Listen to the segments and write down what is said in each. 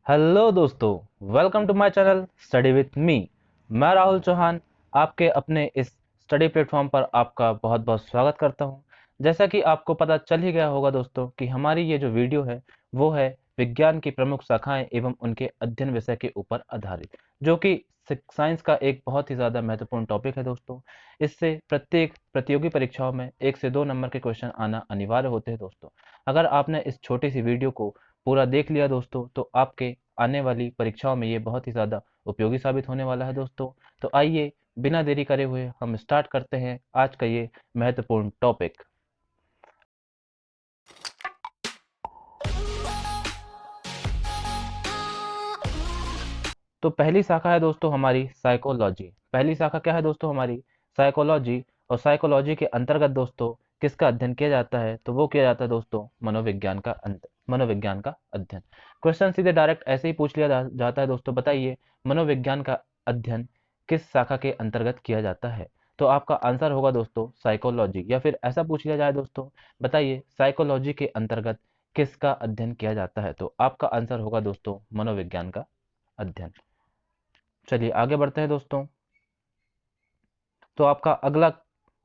Hello दोस्तों, welcome to my channel study with me. मैं राहुल चौहान आपके अपने इस स्टडी प्लेटफॉर्म पर आपका बहुत बहुत स्वागत करता हूं। जैसा कि आपको पता चल ही गया होगा दोस्तों कि हमारी ये जो वीडियो है वो है विज्ञान की प्रमुख शाखाएं एवं उनके अध्ययन विषय के ऊपर आधारित, जो कि साइंस का एक बहुत ही ज़्यादा महत्वपूर्ण टॉपिक है दोस्तों। इससे प्रत्येक प्रतियोगी परीक्षाओं में 1 से 2 नंबर के क्वेश्चन आना अनिवार्य होते हैं दोस्तों। अगर आपने इस छोटी सी वीडियो को पूरा देख लिया दोस्तों तो आपके आने वाली परीक्षाओं में ये बहुत ही ज़्यादा उपयोगी साबित होने वाला है दोस्तों। तो आइए बिना देरी करे हुए हम स्टार्ट करते हैं आज का ये महत्वपूर्ण टॉपिक। तो पहली शाखा है दोस्तों हमारी साइकोलॉजी। पहली शाखा क्या है दोस्तों हमारी साइकोलॉजी। और साइकोलॉजी के अंतर्गत दोस्तों किसका अध्ययन किया जाता है, तो वो किया जाता है दोस्तों मनोविज्ञान का अध्ययन। क्वेश्चन सीधे डायरेक्ट ऐसे ही पूछ लिया जाता है दोस्तों, बताइए मनोविज्ञान का अध्ययन किस शाखा के अंतर्गत किया जाता है। तो आपका आंसर होगा दोस्तों साइकोलॉजी। या फिर ऐसा पूछ लिया जाए दोस्तों, बताइए साइकोलॉजी के अंतर्गत किसका अध्ययन किया जाता है, तो आपका आंसर होगा दोस्तों मनोविज्ञान का अध्ययन। चलिए आगे बढ़ते हैं दोस्तों। तो आपका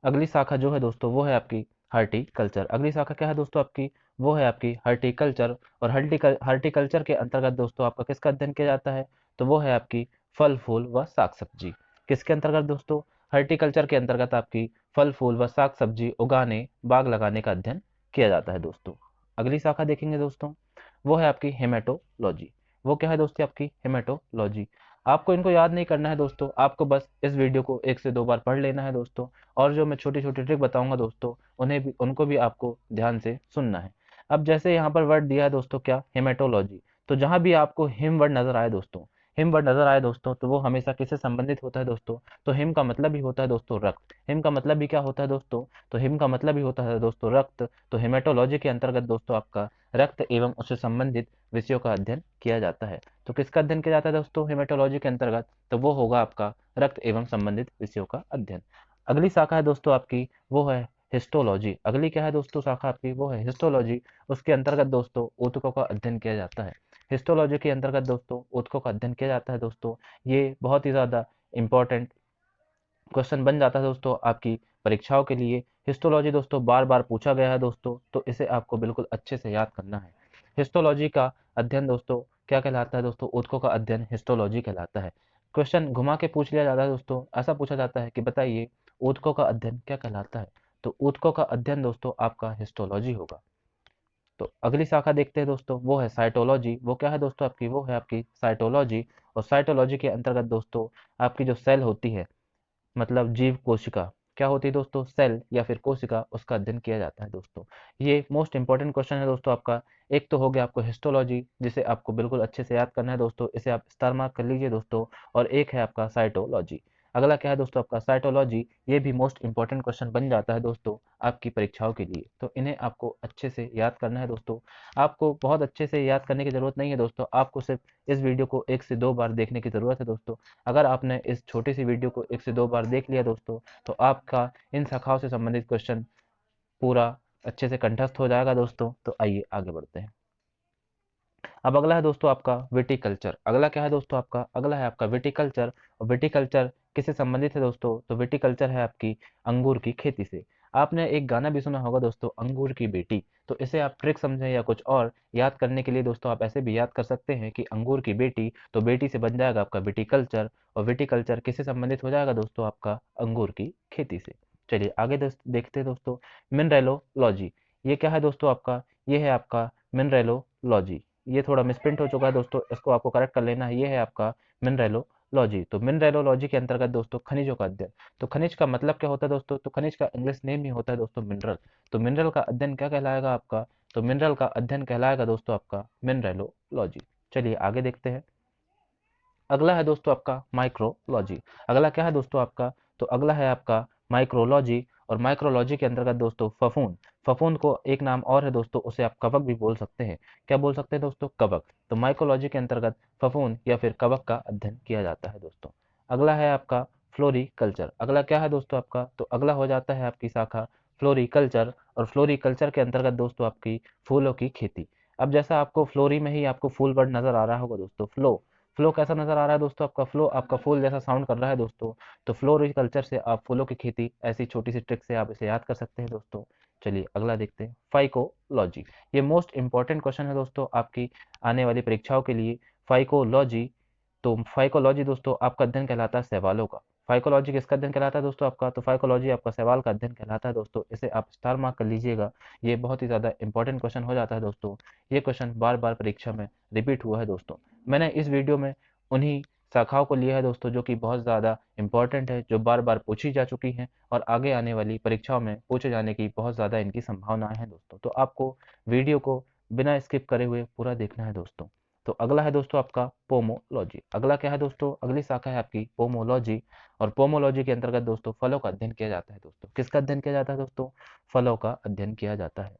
अगली शाखा जो है दोस्तों वो है आपकी हॉर्टिकल्चर। अगली शाखा क्या है दोस्तों आपकी, वो है आपकी हॉर्टिकल्चर। और हॉर्टिकल्चर के अंतर्गत दोस्तों आपका किसका अध्ययन किया जाता है, तो वो है आपकी फल फूल व साग सब्जी। किसके अंतर्गत दोस्तों, हॉर्टिकल्चर के अंतर्गत आपकी फल फूल व साग सब्जी उगाने बाग लगाने का अध्ययन किया जाता है दोस्तों। अगली शाखा देखेंगे दोस्तों, वो है आपकी हेमेटोलॉजी। वो क्या है दोस्तों आपकी हेमेटोलॉजी। आपको इनको याद नहीं करना है दोस्तों, आपको बस इस वीडियो को 1 से 2 बार पढ़ लेना है दोस्तों। और जो मैं छोटी छोटी ट्रिक बताऊंगा दोस्तों उनको भी आपको ध्यान से सुनना है। अब जैसे यहाँ पर वर्ड दिया है दोस्तों क्या, हेमेटोलॉजी। तो जहां भी आपको हिम वर्ड नजर आए दोस्तों, हिम वर्ड नजर आए दोस्तों, तो वो हमेशा किससे संबंधित होता है दोस्तों, तो हिम का मतलब ही होता है दोस्तों रक्त। हिम का मतलब भी क्या होता है दोस्तों, तो हिम का मतलब ही होता है दोस्तों रक्त। तो हेमेटोलॉजी के अंतर्गत दोस्तों आपका रक्त एवं उससे संबंधित विषयों का अध्ययन किया जाता है। तो किसका अध्ययन किया जाता है दोस्तों हेमेटोलॉजी के अंतर्गत, तो वो होगा आपका रक्त एवं संबंधित विषयों का अध्ययन। अगली शाखा है दोस्तों आपकी, वो है हिस्टोलॉजी। अगली क्या है दोस्तों शाखा आपकी, वो है हिस्टोलॉजी। उसके अंतर्गत दोस्तों ऊतकों का अध्ययन किया जाता है। हिस्टोलॉजी के अंतर्गत दोस्तों ऊतकों का अध्ययन किया जाता है दोस्तों। ये बहुत ही ज़्यादा इंपॉर्टेंट क्वेश्चन बन जाता है दोस्तों आपकी परीक्षाओं के लिए। हिस्टोलॉजी दोस्तों बार बार पूछा गया है दोस्तों, तो इसे आपको बिल्कुल अच्छे से याद करना है। हिस्टोलॉजी का अध्ययन दोस्तों क्या कहलाता है दोस्तों, ऊतकों का अध्ययन हिस्टोलॉजी कहलाता है। क्वेश्चन घुमा के पूछ लिया जाता है दोस्तों, ऐसा पूछा जाता है कि बताइए ऊतकों का अध्ययन क्या कहलाता है, तो ऊतकों का अध्ययन दोस्तों आपका हिस्टोलॉजी होगा। तो अगली शाखा देखते हैं दोस्तों, वो है साइटोलॉजी। वो क्या है दोस्तों आपकी, वो है आपकी साइटोलॉजी। और साइटोलॉजी के अंतर्गत दोस्तों आपकी जो सेल होती है, मतलब जीव कोशिका, क्या होती है दोस्तों, सेल या फिर कोशिका, उसका अध्ययन किया जाता है दोस्तों। ये मोस्ट इंपॉर्टेंट क्वेश्चन है दोस्तों आपका। एक तो हो गया आपको हिस्टोलॉजी, जिसे आपको बिल्कुल अच्छे से याद करना है दोस्तों, इसे आप स्टार मार्क कर लीजिए दोस्तों। और एक है आपका साइटोलॉजी। अगला क्या है दोस्तों आपका साइटोलॉजी। ये भी मोस्ट इंपॉर्टेंट क्वेश्चन बन जाता है दोस्तों आपकी परीक्षाओं के लिए, तो इन्हें आपको अच्छे से याद करना है दोस्तों। आपको बहुत अच्छे से याद करने की जरूरत नहीं है दोस्तों, आपको सिर्फ इस वीडियो को 1 से 2 बार देखने की जरूरत है दोस्तों। अगर आपने इस छोटी सी वीडियो को 1 से 2 बार देख लिया दोस्तों, तो आपका इन शाखाओं से संबंधित क्वेश्चन पूरा अच्छे से कंठस्थ हो जाएगा दोस्तों। तो आइए आगे बढ़ते हैं। अब अगला है दोस्तों आपका विटिकल्चर। अगला क्या है दोस्तों आपका, अगला है आपका विटिकल्चर। और विटिकल्चर किससे संबंधित है दोस्तों, तो विटिकल्चर है आपकी अंगूर की खेती से। आपने एक गाना भी सुना होगा दोस्तों, अंगूर की बेटी। तो इसे आप ट्रिक समझें या कुछ और याद करने के लिए दोस्तों आप ऐसे भी याद कर सकते हैं कि अंगूर की बेटी, तो बेटी से बन जाएगा आपका विटिकल्चर। और विटिकल्चर किससे संबंधित हो जाएगा दोस्तों, आपका अंगूर की खेती से। चलिए आगे देखते हैं दोस्तों, मिनरेलोलॉजी। ये क्या है दोस्तों आपका, ये है आपका मिनरेलोलॉजी। ये थोड़ा मिसप्रिंट हो चुका है दोस्तों, इसको आपको करेक्ट कर लेना है। ये है आपका मिनरेलोलॉजी। तो मिनरेलोलॉजी के अंतर्गत दोस्तों खनिजों का अध्ययन। तो खनिज का मतलब क्या होता है दोस्तों, तो खनिज का इंग्लिश नेम ही होता है दोस्तों मिनरल। तो मिनरल का अध्ययन क्या कहलाएगा आपका, तो मिनरल का अध्ययन कहलाएगा दोस्तों आपका मिनरेलोलॉजी। चलिए आगे देखते हैं। अगला है दोस्तों आपका माइक्रोलॉजी। अगला क्या है दोस्तों आपका, तो अगला है आपका माइक्रोलॉजी। और माइक्रोलॉजी के अंतर्गत दोस्तों फफूंद। फफूंद को एक नाम और है दोस्तों, उसे आप कवक भी बोल सकते हैं। क्या बोल सकते हैं दोस्तों, कवक। तो माइक्रोलॉजी के अंतर्गत फफूंद या फिर कवक का अध्ययन किया जाता है दोस्तों। अगला है आपका फ्लोरिकल्चर। अगला क्या है दोस्तों आपका, तो अगला हो जाता है आपकी शाखा फ्लोरिकल्चर। और फ्लोरिकल्चर के अंतर्गत दोस्तों आपकी फूलों की खेती। अब जैसा आपको फ्लोरी में ही आपको फूल वर्ड नजर आ रहा होगा दोस्तों, फ्लो, फ्लो कैसा नजर आ रहा है दोस्तों, आपका फ्लो, आपका फूल जैसा साउंड कर रहा है दोस्तों। तो फ्लोरिकल्चर से आप फूलों की खेती, ऐसी छोटी सी ट्रिक से आप इसे याद कर सकते हैं दोस्तों। चलिए अगला देखते हैं, फाइकोलॉजी। ये मोस्ट इंपॉर्टेंट क्वेश्चन है दोस्तों आपकी आने वाली परीक्षाओं के लिए, फाइकोलॉजी। तो फाइकोलॉजी दोस्तों आपका अध्ययन कहलाता है सवालों का। फाइकोलॉजी किसका अध्ययन कहलाता है दोस्तों आपका, तो फाइकोलॉजी आपका सवाल का अध्ययन कहलाता है दोस्तों। इसे आप स्टार मार्क कर लीजिएगा, ये बहुत ही ज़्यादा इंपॉर्टेंट क्वेश्चन हो जाता है दोस्तों। ये क्वेश्चन बार बार परीक्षा में रिपीट हुआ है दोस्तों। मैंने इस वीडियो में उन्हीं शाखाओं को लिया है दोस्तों जो कि बहुत ज़्यादा इंपॉर्टेंट है, जो बार बार पूछी जा चुकी हैं और आगे आने वाली परीक्षाओं में पूछे जाने की बहुत ज़्यादा इनकी संभावनाएं हैं दोस्तों। तो आपको वीडियो को बिना स्किप करे हुए पूरा देखना है दोस्तों। तो अगला है दोस्तों आपका पोमोलॉजी। अगला क्या है दोस्तों, अगली शाखा है आपकी पोमोलॉजी। और पोमोलॉजी के अंतर्गत दोस्तों फलों का अध्ययन किया जाता है दोस्तों। किसका अध्ययन किया जाता है दोस्तों, फलों का अध्ययन किया जाता है।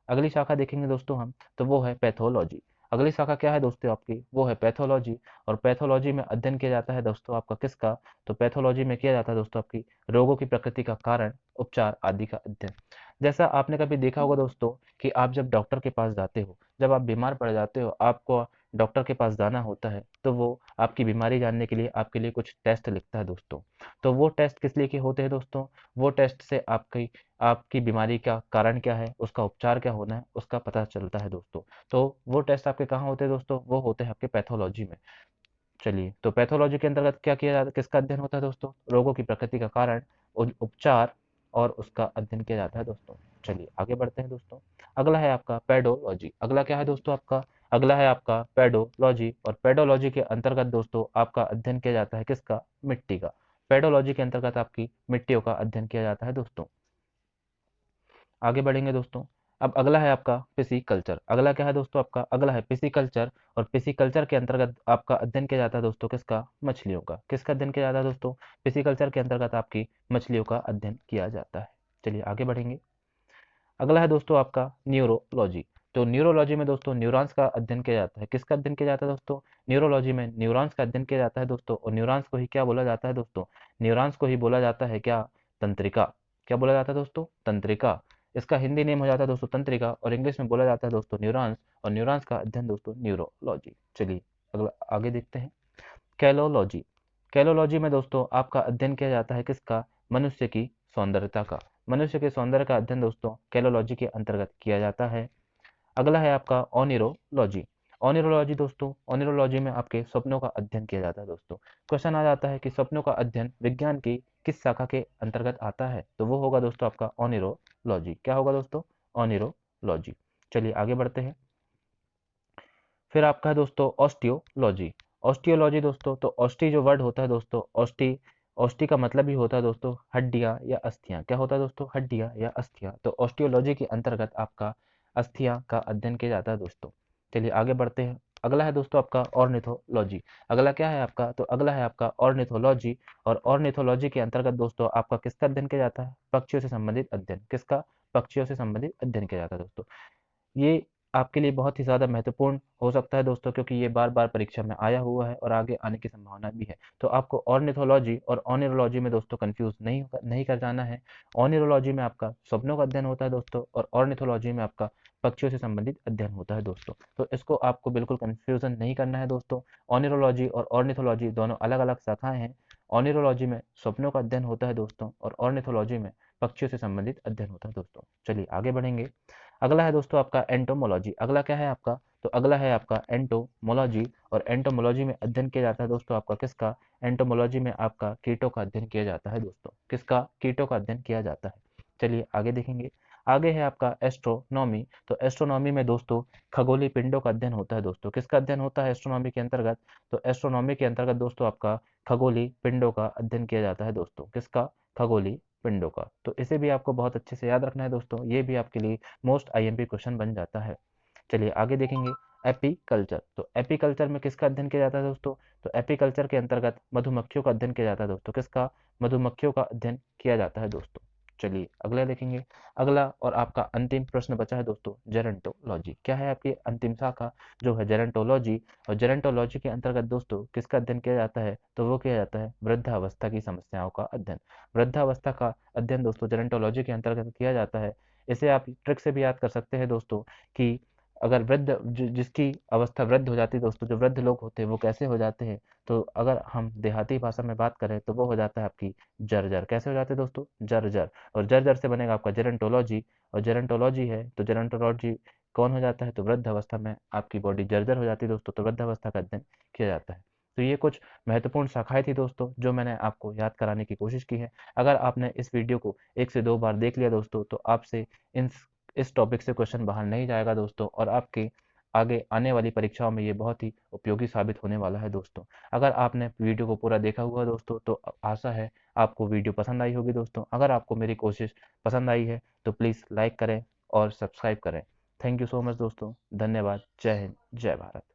अगली शाखा देखेंगे दोस्तों हम, तो वो है पैथोलॉजी। अगली शाखा क्या है दोस्तों आपकी, वो है पैथोलॉजी। और पैथोलॉजी में अध्ययन किया जाता है दोस्तों आपका किसका, तो पैथोलॉजी में किया जाता है दोस्तों आपकी रोगों की प्रकृति का कारण, उपचार आदि का अध्ययन। जैसा आपने कभी देखा होगा दोस्तों कि आप जब डॉक्टर के पास जाते हो, जब आप बीमार पड़ जाते हो, आपको डॉक्टर के पास जाना होता है, तो वो आपकी बीमारी जानने के लिए आपके लिए कुछ टेस्ट लिखता है दोस्तों। तो वो टेस्ट किस लिए के होते हैं दोस्तों, वो टेस्ट से आपकी आपकी बीमारी का कारण क्या है, उसका उपचार क्या होना है, उसका पता चलता है दोस्तों। तो वो टेस्ट आपके कहाँ होते हैं दोस्तों, वो होते हैं आपके पैथोलॉजी में। चलिए, तो पैथोलॉजी के अंतर्गत क्या किया जाता है, किसका अध्ययन होता है दोस्तों, रोगों की प्रकृति का कारण, उपचार और उसका अध्ययन किया जाता है दोस्तों। चलिए आगे बढ़ते हैं दोस्तों। अगला है आपका पेडोलॉजी। अगला क्या है दोस्तों आपका, अगला है आपका पेडोलॉजी। और पेडोलॉजी के अंतर्गत दोस्तों आपका अध्ययन किया जाता है किसका, मिट्टी का। पेडोलॉजी के अंतर्गत आपकी मिट्टियों का अध्ययन किया जाता है दोस्तों। आगे बढ़ेंगे दोस्तों। अब अगला है आपका पिसिकल्चर। अगला क्या है दोस्तों आपका, अगला है पिसिकल्चर। और पिसिकल्चर के अंतर्गत आपका अध्ययन किया जाता है दोस्तों किसका, मछलियों का। किसका अध्ययन किया जाता है दोस्तों, पिसिकल्चर के अंतर्गत आपकी मछलियों का अध्ययन किया जाता है। चलिए आगे बढ़ेंगे। अगला है दोस्तों आपका न्यूरोलॉजी। तो न्यूरोलॉजी में दोस्तों न्यूरॉन्स का अध्ययन किया जाता है। किसका अध्ययन किया जाता है दोस्तों, न्यूरोलॉजी में न्यूरॉन्स का अध्ययन किया जाता है दोस्तों। और न्यूरॉन्स को ही क्या बोला जाता है दोस्तों, न्यूरॉन्स को ही बोला जाता है क्या, तंत्रिका। क्या बोला जाता है दोस्तों, तंत्रिका। इसका हिंदी नेम हो जाता है दोस्तों तंत्रिका, और इंग्लिश में बोला जाता है दोस्तों न्यूरॉन्स। और न्यूरॉन्स का अध्ययन दोस्तों न्यूरोलॉजी। चलिए अगला आगे देखते हैं, कैलोलॉजी। कैलोलॉजी में दोस्तों आपका अध्ययन किया जाता है किसका, मनुष्य की सौंदर्यता का। मनुष्य के सौंदर्य का अध्ययन दोस्तों कैलोलॉजी के अंतर्गत किया जाता है। अगला है आपका ओनिरोलॉजी। ओनिरोलॉजी दोस्तों, ओनिरोलॉजी में आपके स्वप्नों का अध्ययन किया जाता है दोस्तों। क्वेश्चन आ जाता है कि स्वप्नों का अध्ययन विज्ञान की किस शाखा के अंतर्गत आता है, तो वो होगा दोस्तों आपका ओनिरोलॉजी। क्या होगा दोस्तों, ओनिरोलॉजी। चलिए आगे बढ़ते हैं। फिर आपका है दोस्तों ऑस्टियोलॉजी। ऑस्टियोलॉजी दोस्तों, तो ऑस्टी जो वर्ड होता है दोस्तों, ऑस्टी, ऑस्टी का मतलब ही होता है दोस्तों हड्डियां या अस्थियां। क्या होता है दोस्तों, हड्डियां या अस्थियां। तो ऑस्टियोलॉजी के अंतर्गत आपका अस्थियां का अध्ययन किया जाता है दोस्तों। चलिए आगे बढ़ते हैं। अगला है दोस्तों आपका ऑर्निथोलॉजी। अगला क्या है आपका, तो अगला है आपका ऑर्निथोलॉजी। और ऑर्निथोलॉजी के अंतर्गत दोस्तों आपका किसका अध्ययन किया जाता है, पक्षियों से संबंधित अध्ययन। किसका, पक्षियों से संबंधित अध्ययन किया जाता है दोस्तों। ये आपके लिए बहुत ही ज़्यादा महत्वपूर्ण हो सकता है दोस्तों, क्योंकि ये बार बार परीक्षा में आया हुआ है और आगे आने की संभावना भी है। तो आपको ऑर्निथोलॉजी और ऑनिरोलॉजी में दोस्तों कंफ्यूज नहीं कर जाना है। ऑनिरोलॉजी में आपका स्वप्नों का अध्ययन होता है दोस्तों, और ऑर्निथोलॉजी में आपका पक्षियों से संबंधित अध्ययन होता है दोस्तों। तो इसको आपको बिल्कुल कंफ्यूजन नहीं करना है दोस्तों। ऑनिरोलॉजी और ऑर्निथोलॉजी दोनों अलग अलग शाखाएं हैं। ऑनिरोलॉजी में स्वप्नों का अध्ययन होता है दोस्तों, और ऑर्निथोलॉजी में पक्षियों से संबंधित अध्ययन होता है दोस्तों। चलिए आगे बढ़ेंगे। अगला है दोस्तों आपका एंटोमोलॉजी। अगला क्या है आपका, तो अगला है आपका एंटोमोलॉजी। और एंटोमोलॉजी में अध्ययन किया जाता है दोस्तों आपका किसका, एंटोमोलॉजी में आपका कीटों का अध्ययन किया जाता है दोस्तों। किसका, कीटों का अध्ययन किया जाता है। चलिए आगे देखेंगे। आगे है आपका एस्ट्रोनॉमी। तो एस्ट्रोनॉमी में दोस्तों खगोलीय पिंडों का अध्ययन होता है दोस्तों। किसका अध्ययन होता है एस्ट्रोनॉमी के अंतर्गत, तो एस्ट्रोनॉमी के अंतर्गत दोस्तों आपका खगोलीय पिंडों का अध्ययन किया जाता है दोस्तों। किसका, खगोलीय पिंडों का। तो इसे भी आपको बहुत अच्छे से याद रखना है दोस्तों, ये भी आपके लिए मोस्ट आईएमपी क्वेश्चन बन जाता है। चलिए आगे देखेंगे। एपीकल्चर। तो एपीकल्चर में किसका अध्ययन किया जाता है दोस्तों, तो एपीकल्चर के अंतर्गत मधुमक्खियों का अध्ययन किया जाता है दोस्तों। किसका, मधुमक्खियों का अध्ययन किया जाता है दोस्तों। चलिए अगला देखेंगे। अगला और आपका अंतिम प्रश्न बचा है दोस्तों जेरेंटोलॉजी। क्या है आपकी अंतिम शाखा, जो है जेरेंटोलॉजी। और जेरेंटोलॉजी के अंतर्गत दोस्तों किसका अध्ययन किया जाता है, तो वो किया जाता है वृद्धावस्था की समस्याओं का अध्ययन। वृद्धावस्था का अध्ययन दोस्तों जेरेंटोलॉजी के अंतर्गत किया जाता है। इसे आप ट्रिक से भी याद कर सकते हैं दोस्तों कि अगर जिसकी अवस्था वृद्ध हो जाती है दोस्तों, जो वृद्ध लोग होते हैं वो कैसे हो जाते हैं, तो अगर हम देहाती भाषा में बात करें तो वो हो जाता है आपकी जर्जर। कैसे हो जाते हैं दोस्तों? जर्जर। और जर्जर से बनेगा आपका जेरंटोलॉजी, और जेरंटोलॉजी है तो जेरंटोलॉजी कौन हो जाता है? तो वृद्ध अवस्था में आपकी बॉडी जर्जर हो जाती है दोस्तों, तो वृद्ध अवस्था का अध्ययन किया जाता है। तो ये कुछ महत्वपूर्ण शाखाएं थी दोस्तों जो मैंने आपको याद कराने की कोशिश की है। अगर आपने इस वीडियो को 1 से 2 बार देख लिया दोस्तों, तो आपसे इन इस टॉपिक से क्वेश्चन बाहर नहीं जाएगा दोस्तों, और आपके आगे आने वाली परीक्षाओं में ये बहुत ही उपयोगी साबित होने वाला है दोस्तों। अगर आपने वीडियो को पूरा देखा हुआ दोस्तों, तो आशा है आपको वीडियो पसंद आई होगी दोस्तों। अगर आपको मेरी कोशिश पसंद आई है तो प्लीज़ लाइक करें और सब्सक्राइब करें। थैंक यू सो मच दोस्तों, धन्यवाद। जय हिंद, जय भारत।